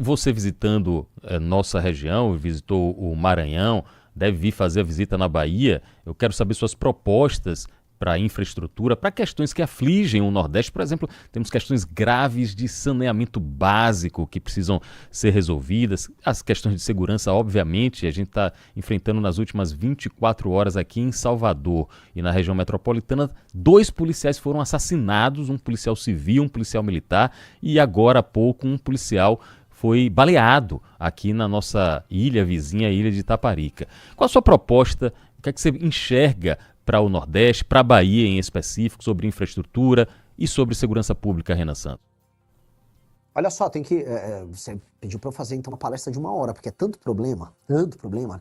Você visitando nossa região, visitou o Maranhão, deve vir fazer a visita na Bahia. Eu quero saber suas propostas para infraestrutura, para questões que afligem o Nordeste. Por exemplo, temos questões graves de saneamento básico que precisam ser resolvidas. As questões de segurança, obviamente, a gente está enfrentando nas últimas 24 horas aqui em Salvador e na região metropolitana. 2 policiais foram assassinados, um policial civil, um policial militar e agora há pouco um policial foi baleado aqui na nossa ilha vizinha, a ilha de Itaparica. Qual a sua proposta? O que é que você enxerga para o Nordeste, para a Bahia em específico, sobre infraestrutura e sobre segurança pública, Renan Santos? Olha só, tem que. Você pediu para eu fazer então uma palestra de 1 hora, porque é tanto problema,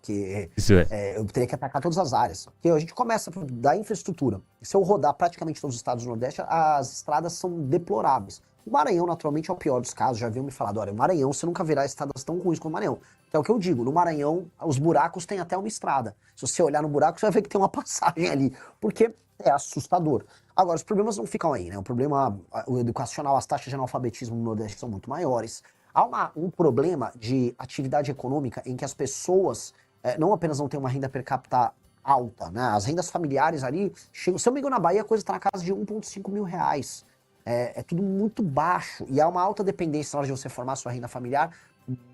que Isso é. eu teria que atacar todas as áreas. Porque a gente começa da infraestrutura. Se eu rodar praticamente todos os estados do Nordeste, as estradas são deploráveis. O Maranhão, naturalmente, é o pior dos casos. Já haviam me falado, olha, o Maranhão, você nunca verá estradas tão ruins como o Maranhão. Que é o que eu digo, no Maranhão, os buracos têm até uma estrada. Se você olhar no buraco, você vai ver que tem uma passagem ali. Porque é assustador. Agora, os problemas não ficam aí, né? O problema o educacional, as taxas de analfabetismo no Nordeste são muito maiores. Há um problema de atividade econômica em que as pessoas não apenas não têm uma renda per capita alta, né? As rendas familiares ali, chegam, se eu me engano, na Bahia a coisa está na casa de 1,5 mil reais. É tudo muito baixo e há uma alta dependência na hora de você formar sua renda familiar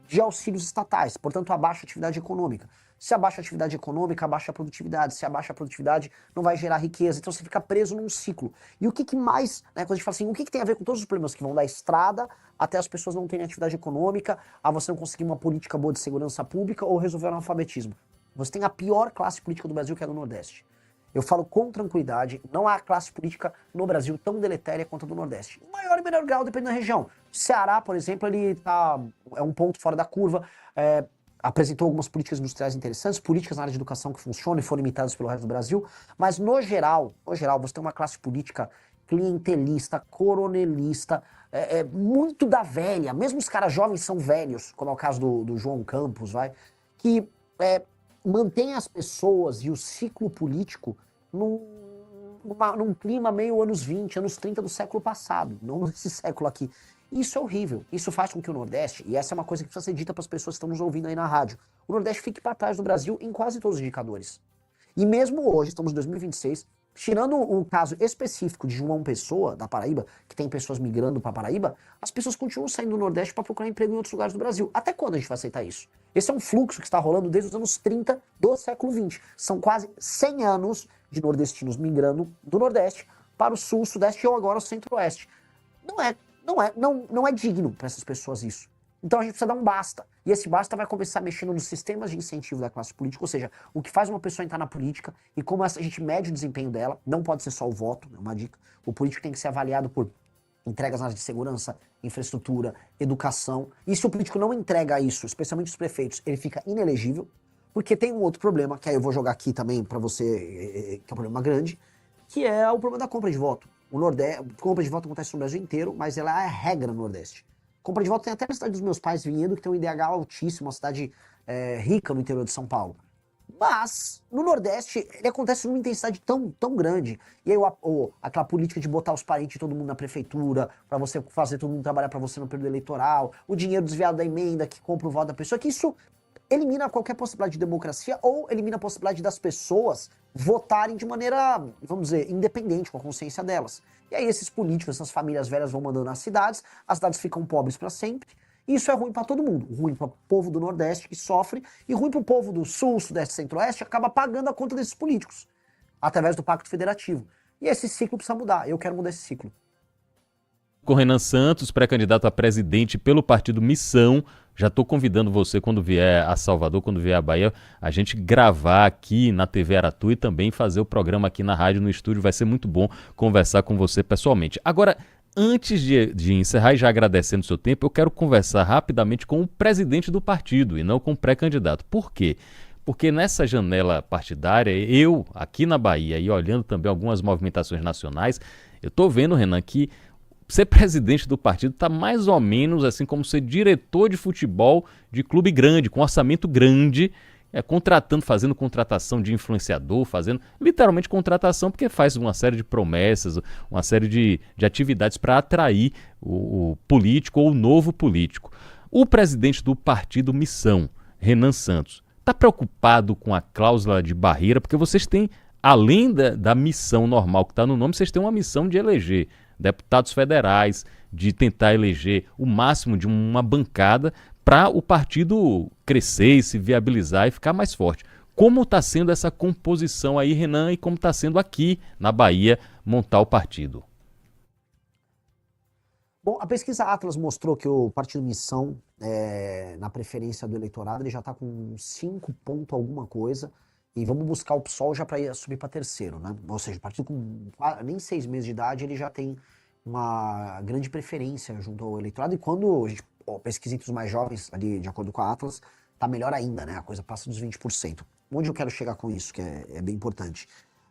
de auxílios estatais, portanto abaixa a atividade econômica. Se abaixa a atividade econômica, abaixa a produtividade. Se abaixa a produtividade, não vai gerar riqueza. Então você fica preso num ciclo. E o que mais, né, quando a gente fala assim, o que tem a ver com todos os problemas que vão da estrada até as pessoas não terem atividade econômica, a você não conseguir uma política boa de segurança pública ou resolver o analfabetismo? Você tem a pior classe política do Brasil, que é a do Nordeste. Eu falo com tranquilidade, não há classe política no Brasil tão deletéria quanto a do Nordeste. Em maior e menor grau, depende da região. Ceará, por exemplo, ele é um ponto fora da curva, apresentou algumas políticas industriais interessantes, políticas na área de educação que funcionam e foram imitadas pelo resto do Brasil, mas no geral, você tem uma classe política clientelista, coronelista, muito da velha, mesmo os caras jovens são velhos, como é o caso do João Campos, que mantém as pessoas e o ciclo político num clima meio anos 20, anos 30 do século passado, não nesse século aqui. Isso é horrível. Isso faz com que o Nordeste, e essa é uma coisa que precisa ser dita para as pessoas que estão nos ouvindo aí na rádio, o Nordeste fique para trás do Brasil em quase todos os indicadores. E mesmo hoje, estamos em 2026, tirando o caso específico de João Pessoa, da Paraíba, que tem pessoas migrando para Paraíba, as pessoas continuam saindo do Nordeste para procurar emprego em outros lugares do Brasil. Até quando a gente vai aceitar isso? Esse é um fluxo que está rolando desde os anos 30 do século 20. São quase 100 anos de nordestinos migrando do Nordeste para o Sul, Sudeste ou agora o Centro-Oeste. Não é digno para essas pessoas isso. Então a gente precisa dar um basta. E esse basta vai começar mexendo nos sistemas de incentivo da classe política, ou seja, o que faz uma pessoa entrar na política e como a gente mede o desempenho dela. Não pode ser só o voto, é uma dica. O político tem que ser avaliado por entregas na área de segurança, infraestrutura, educação. E se o político não entrega isso, especialmente os prefeitos, ele fica inelegível. Porque tem um outro problema, que aí eu vou jogar aqui também para você, que é um problema grande, que é o problema da compra de voto. O Nordeste, compra de voto acontece no Brasil inteiro, mas ela é a regra no Nordeste. Compra de voto tem até na cidade dos meus pais, Vinhedo, que tem um IDH altíssimo, uma cidade rica no interior de São Paulo. Mas, no Nordeste, ele acontece numa intensidade tão grande. E aí, aquela política de botar os parentes de todo mundo na prefeitura, para você fazer todo mundo trabalhar para você no período eleitoral, o dinheiro desviado da emenda que compra o voto da pessoa, que isso elimina qualquer possibilidade de democracia ou elimina a possibilidade das pessoas votarem de maneira, vamos dizer, independente, com a consciência delas. E aí esses políticos, essas famílias velhas vão mandando nas cidades, as cidades ficam pobres para sempre, e isso é ruim para todo mundo. Ruim para o povo do Nordeste que sofre, e ruim para o povo do Sul, Sudeste e Centro-Oeste, acaba pagando a conta desses políticos, através do Pacto Federativo. E esse ciclo precisa mudar, eu quero mudar esse ciclo. Com Renan Santos, pré-candidato a presidente pelo partido Missão. Já estou convidando você, quando vier a Salvador, quando vier a Bahia, a gente gravar aqui na TV Aratu e também fazer o programa aqui na rádio, no estúdio. Vai ser muito bom conversar com você pessoalmente. Agora, antes de encerrar e já agradecendo o seu tempo, eu quero conversar rapidamente com o presidente do partido e não com o pré-candidato. Por quê? Porque nessa janela partidária, eu, aqui na Bahia, e olhando também algumas movimentações nacionais, eu estou vendo, Renan, que ser presidente do partido está mais ou menos assim como ser diretor de futebol de clube grande, com orçamento grande, fazendo contratação de influenciador, fazendo literalmente contratação, porque faz uma série de promessas, uma série de atividades para atrair o político ou o novo político. O presidente do partido Missão, Renan Santos, está preocupado com a cláusula de barreira? Porque vocês têm, além da missão normal que está no nome, vocês têm uma missão de eleger deputados federais, de tentar eleger o máximo de uma bancada para o partido crescer e se viabilizar e ficar mais forte. Como está sendo essa composição aí, Renan, e como está sendo aqui na Bahia montar o partido? Bom, a pesquisa Atlas mostrou que o Partido Missão, na preferência do eleitorado, ele já está com 5 ponto alguma coisa, e vamos buscar o PSOL já para subir para terceiro, né? Ou seja, o partido com nem 6 meses de idade, ele já tem uma grande preferência junto ao eleitorado, e quando a gente pesquisa entre os mais jovens, ali, de acordo com a Atlas, tá melhor ainda, né? A coisa passa dos 20%. Onde eu quero chegar com isso, que é bem importante?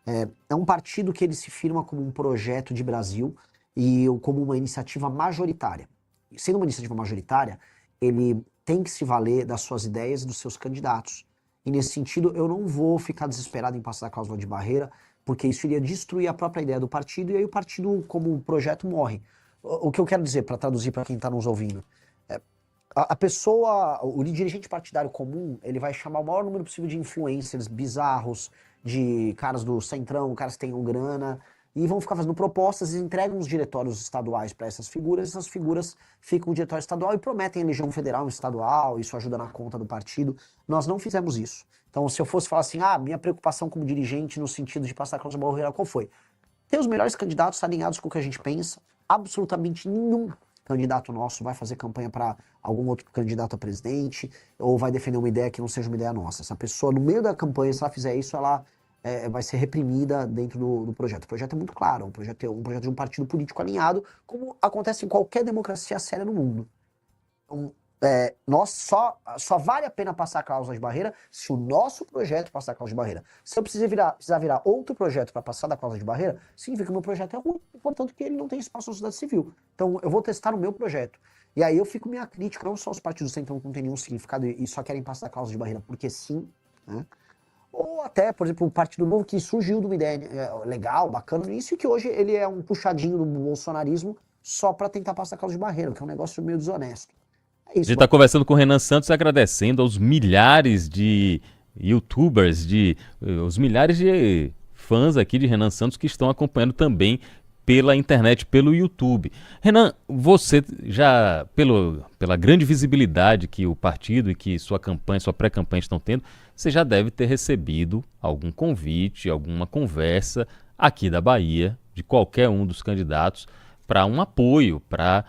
É um partido que ele se firma como um projeto de Brasil, e como uma iniciativa majoritária. Sendo uma iniciativa majoritária, ele tem que se valer das suas ideias e dos seus candidatos. E nesse sentido, eu não vou ficar desesperado em passar a cláusula de barreira, porque isso iria destruir a própria ideia do partido, e aí o partido, como projeto, morre. O que eu quero dizer, para traduzir para quem está nos ouvindo, a pessoa, o dirigente partidário comum, ele vai chamar o maior número possível de influencers bizarros, de caras do centrão, caras que tenham grana, e vão ficar fazendo propostas e entregam os diretórios estaduais para essas figuras ficam no diretório estadual e prometem eleição federal e estadual, isso ajuda na conta do partido. Nós não fizemos isso. Então, se eu fosse falar assim, minha preocupação como dirigente no sentido de passar a cláusula de barreira, qual foi? Ter os melhores candidatos alinhados com o que a gente pensa, absolutamente nenhum candidato nosso vai fazer campanha para algum outro candidato a presidente ou vai defender uma ideia que não seja uma ideia nossa. Essa pessoa, no meio da campanha, se ela fizer isso, ela vai ser reprimida dentro do projeto. O projeto é muito claro, um projeto de um partido político alinhado, como acontece em qualquer democracia séria no mundo. Então, nós só vale a pena passar a cláusula de barreira se o nosso projeto passar a cláusula de barreira. Se eu precisar virar outro projeto para passar da cláusula de barreira, significa que o meu projeto é ruim, portanto que ele não tem espaço na sociedade civil. Então eu vou testar o meu projeto. E aí eu fico minha crítica, não só os partidos centrais que não tem nenhum significado e só querem passar a cláusula de barreira porque sim, né? Ou até, por exemplo, o Partido Novo, que surgiu de uma ideia legal, bacana no início, e que hoje ele é um puxadinho do bolsonarismo só para tentar passar a causa de barreira, que é um negócio meio desonesto. É isso. A gente está conversando com o Renan Santos, agradecendo aos milhares de youtubers, os milhares de fãs aqui de Renan Santos que estão acompanhando também pela internet, pelo YouTube. Renan, você já, pela grande visibilidade que o partido e que sua campanha, sua pré-campanha estão tendo, você já deve ter recebido algum convite, alguma conversa aqui da Bahia, de qualquer um dos candidatos, para um apoio, para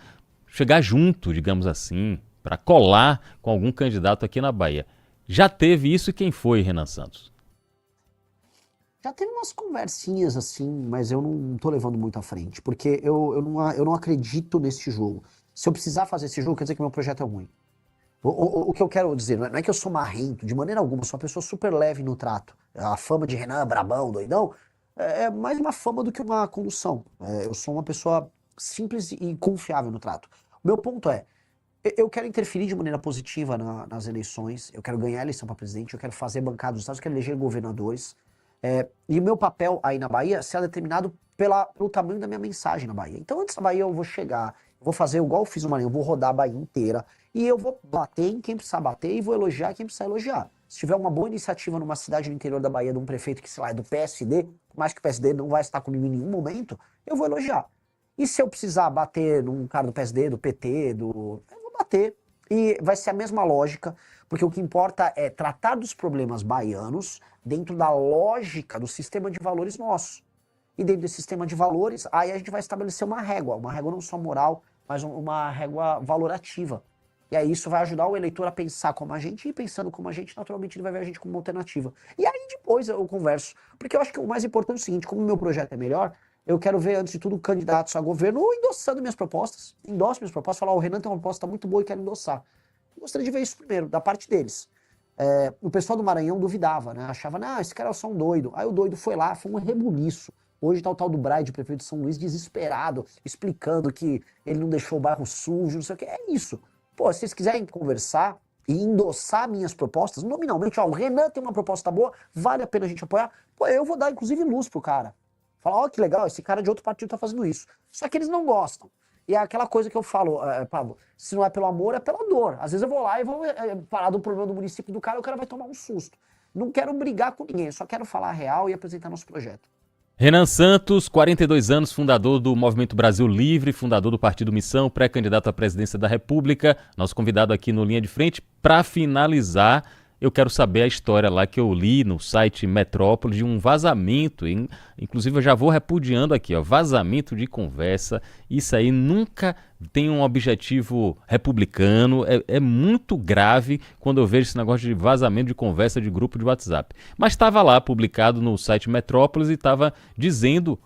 chegar junto, digamos assim, para colar com algum candidato aqui na Bahia. Já teve isso e quem foi, Renan Santos? Já teve umas conversinhas assim, mas eu não tô levando muito à frente, porque eu não acredito nesse jogo. Se eu precisar fazer esse jogo, quer dizer que meu projeto é ruim. O que eu quero dizer, não é que eu sou marrento, de maneira alguma, eu sou uma pessoa super leve no trato. A fama de Renan, brabão, doidão, é mais uma fama do que uma condução. Eu sou uma pessoa simples e confiável no trato. O meu ponto é, eu quero interferir de maneira positiva nas eleições, eu quero ganhar a eleição para presidente, eu quero fazer bancada dos estados, eu quero eleger governadores. E o meu papel aí na Bahia será determinado pelo tamanho da minha mensagem na Bahia. Então, antes da Bahia, eu vou chegar, vou fazer igual eu fiz no Maranhão, eu vou rodar a Bahia inteira e eu vou bater em quem precisar bater e vou elogiar quem precisar elogiar. Se tiver uma boa iniciativa numa cidade no interior da Bahia de um prefeito que, sei lá, é do PSD, por mais que o PSD não vai estar comigo em nenhum momento, eu vou elogiar. E se eu precisar bater num cara do PSD, do PT, eu vou bater. E vai ser a mesma lógica, porque o que importa é tratar dos problemas baianos dentro da lógica do sistema de valores nosso. E dentro desse sistema de valores, aí a gente vai estabelecer uma régua não só moral, mas uma régua valorativa. E aí isso vai ajudar o eleitor a pensar como a gente, e pensando como a gente, naturalmente ele vai ver a gente como uma alternativa. E aí depois eu converso, porque eu acho que o mais importante é o seguinte, como o meu projeto é melhor, eu quero ver, antes de tudo, candidatos a governo endossando minhas propostas. Endosso minhas propostas, falar, o Renan tem uma proposta muito boa e quero endossar. Eu gostaria de ver isso primeiro, da parte deles. O pessoal do Maranhão duvidava, né? Achava, esse cara é só um doido. Aí o doido foi lá, foi um rebuliço. Hoje tá o tal do Braide, prefeito de São Luís, desesperado, explicando que ele não deixou o bairro sujo, não sei o que. É isso. Pô, se vocês quiserem conversar e endossar minhas propostas, nominalmente, o Renan tem uma proposta boa, vale a pena a gente apoiar. Pô, eu vou dar, inclusive, luz pro cara. Falar, que legal, esse cara de outro partido tá fazendo isso. Só que eles não gostam. E é aquela coisa que eu falo, Pablo, se não é pelo amor, é pela dor. Às vezes eu vou lá e vou falar do problema do município do cara, e o cara vai tomar um susto. Não quero brigar com ninguém, só quero falar a real e apresentar nosso projeto. Renan Santos, 42 anos, fundador do Movimento Brasil Livre, fundador do Partido Missão, pré-candidato à presidência da República, nosso convidado aqui no Linha de Frente. Para finalizar, eu quero saber a história lá que eu li no site Metrópole de um vazamento, inclusive eu já vou repudiando aqui, ó, vazamento de conversa. Isso aí nunca tem um objetivo republicano, é muito grave quando eu vejo esse negócio de vazamento de conversa de grupo de WhatsApp. Mas estava lá publicado no site Metrópolis e estava dizendo,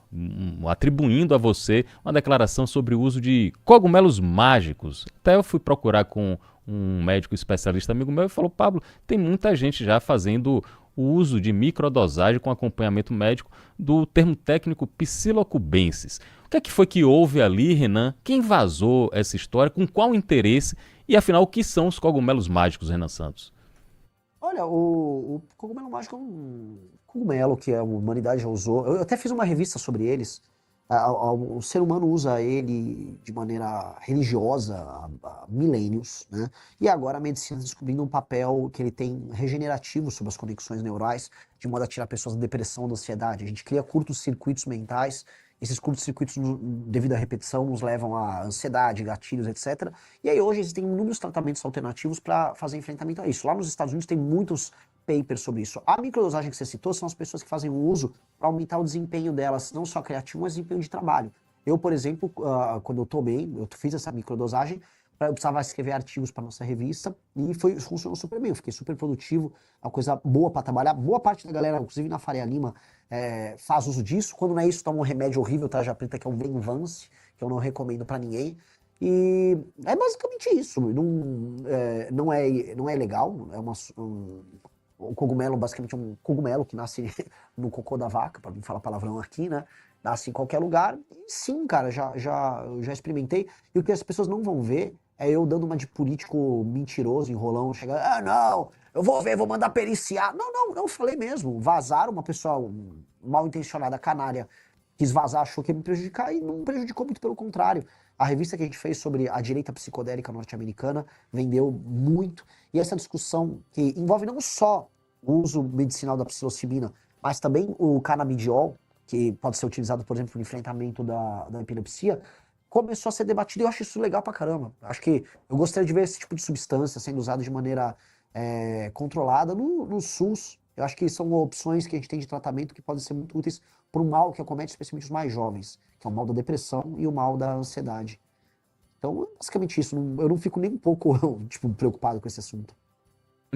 atribuindo a você uma declaração sobre o uso de cogumelos mágicos. Até eu fui procurar com um médico especialista amigo meu e falou: Pablo, tem muita gente já fazendo o uso de microdosagem com acompanhamento médico do termo técnico psilocubensis. O que foi que houve ali, Renan? Quem vazou essa história? Com qual interesse? E afinal, o que são os cogumelos mágicos, Renan Santos? Olha, o cogumelo mágico é um cogumelo que a humanidade já usou. Eu até fiz uma revista sobre eles. O ser humano usa ele de maneira religiosa há milênios, né? E agora a medicina está descobrindo um papel que ele tem regenerativo sobre as conexões neurais, de modo a tirar pessoas da depressão, da ansiedade. A gente cria curtos-circuitos mentais. Esses curtos-circuitos, devido à repetição, nos levam a ansiedade, gatilhos, etc. E aí hoje existem inúmeros tratamentos alternativos para fazer enfrentamento a isso. Lá nos Estados Unidos tem muitos papers sobre isso. A microdosagem que você citou são as pessoas que fazem o uso para aumentar o desempenho delas, não só criativo, mas desempenho de trabalho. Eu, por exemplo, quando eu tomei, eu fiz essa microdosagem, eu precisava escrever artigos para nossa revista e funcionou super bem. Eu fiquei super produtivo, é uma coisa boa para trabalhar. Boa parte da galera, inclusive na Faria Lima, faz uso disso. Quando não é isso, toma um remédio horrível, tarja preta, que é o Venvance, que eu não recomendo para ninguém. E é basicamente isso. Não é legal, o cogumelo basicamente é um cogumelo que nasce no cocô da vaca, para não falar palavrão aqui, né? Nasce em qualquer lugar. E sim, cara, eu já experimentei. E o que as pessoas não vão ver é eu dando uma de político mentiroso, enrolão, chegando, não, eu vou ver, vou mandar periciar. Não, eu falei mesmo. Vazaram, uma pessoa mal intencionada, canária, quis vazar, achou que ia me prejudicar e não prejudicou, muito pelo contrário. A revista que a gente fez sobre a direita psicodélica norte-americana vendeu muito. E essa discussão que envolve não só o uso medicinal da psilocibina, mas também o canabidiol, que pode ser utilizado, por exemplo, no enfrentamento da epilepsia, começou a ser debatido e eu acho isso legal pra caramba. Acho que eu gostaria de ver esse tipo de substância sendo usado de maneira controlada no SUS. Eu acho que são opções que a gente tem de tratamento que podem ser muito úteis para o mal que acomete especialmente os mais jovens, que é o mal da depressão e o mal da ansiedade. Então, é basicamente isso. Eu não fico nem um pouco preocupado com esse assunto.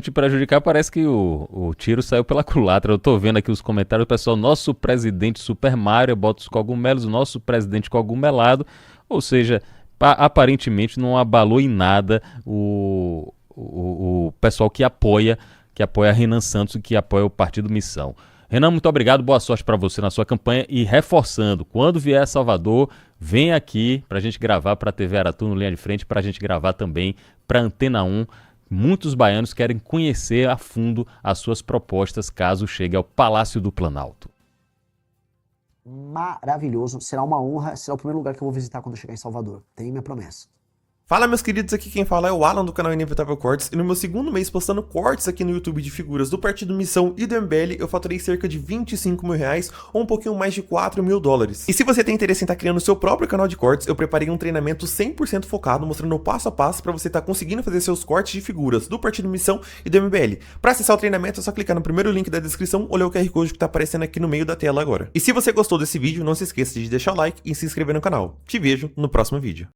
Te prejudicar, parece que o tiro saiu pela culatra. Eu tô vendo aqui os comentários do pessoal: nosso presidente Super Mario bota os cogumelos, nosso presidente cogumelado. Ou seja, aparentemente não abalou em nada o pessoal que apoia Renan Santos e que apoia o Partido Missão. Renan, muito obrigado, boa sorte para você na sua campanha e reforçando, quando vier a Salvador, vem aqui pra gente gravar pra TV Aratu no Linha de Frente, pra gente gravar também pra Antena 1. Muitos baianos querem conhecer a fundo as suas propostas caso chegue ao Palácio do Planalto. Maravilhoso, será uma honra, será o primeiro lugar que eu vou visitar quando eu chegar em Salvador. Tenho minha promessa. Fala, meus queridos, aqui quem fala é o Alan do canal Inevitável Cortes, e no meu segundo mês postando cortes aqui no YouTube de figuras do Partido Missão e do MBL, eu faturei cerca de 25 mil reais, ou um pouquinho mais de 4 mil dólares. E se você tem interesse em estar criando o seu próprio canal de cortes, eu preparei um treinamento 100% focado, mostrando o passo a passo para você estar conseguindo fazer seus cortes de figuras do Partido Missão e do MBL. Para acessar o treinamento é só clicar no primeiro link da descrição ou ler o QR Code que está aparecendo aqui no meio da tela agora. E se você gostou desse vídeo, não se esqueça de deixar o like e se inscrever no canal. Te vejo no próximo vídeo.